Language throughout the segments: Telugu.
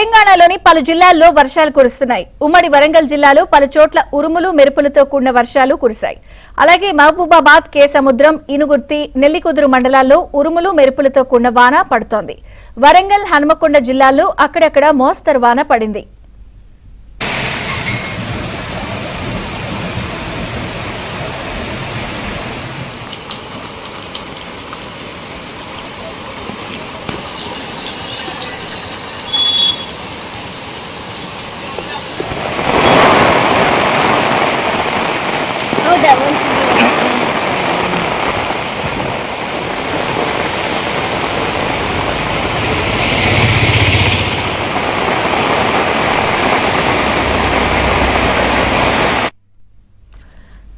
తెలంగాణలోని పలు జిల్లాల్లో వర్షాలు కురుస్తున్నాయి. ఉమ్మడి వరంగల్ జిల్లాలో పలు చోట్ల ఉరుములు మెరుపులతో కూడిన వర్షాలు కురిశాయి. అలాగే మహబూబాబాద్, కే సముద్రం, ఇనుగుర్తి, నెల్లికుదురు మండలాల్లో ఉరుములు మెరుపులతో కూడిన వాన పడుతోంది. వరంగల్, హనుమకొండ జిల్లాల్లో అక్కడక్కడ మోస్తరు వాన పడింది.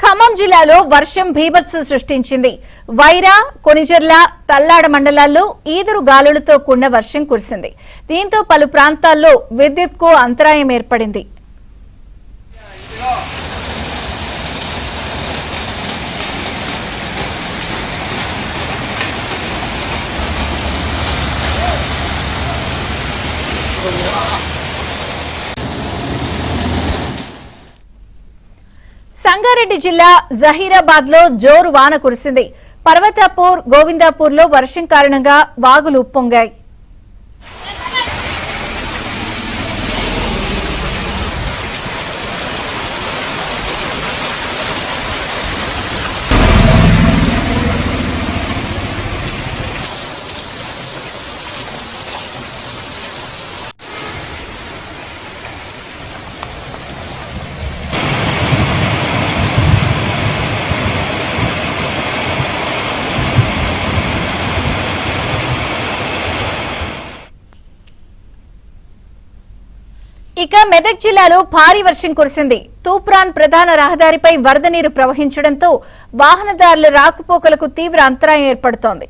ఖమ్మం జిల్లాలో వర్షం బీభత్సం సృష్టించింది. వైరా, కొనిజర్ల, తల్లాడ మండలాల్లో ఈదురు గాలులతో కూడిన వర్షం కురిసింది. దీంతో పలు ప్రాంతాల్లో విద్యుత్కు అంతరాయం ఏర్పడింది. సంగారెడ్డి జిల్లా జహీరాబాద్ లో జోరు వాన కురిసింది. పర్వతాపూర్, గోవిందాపూర్ లో వర్షం కారణంగా వాగులు ఉప్పొంగాయి. ఇక మెదక్ జిల్లాలో భారీ వర్షం కురిసింది. తూప్రాన్ ప్రధాన రహదారిపై వరద నీరు ప్రవహించడంతో వాహనదారుల రాకపోకలకు తీవ్ర అంతరాయం ఏర్పడుతోంది.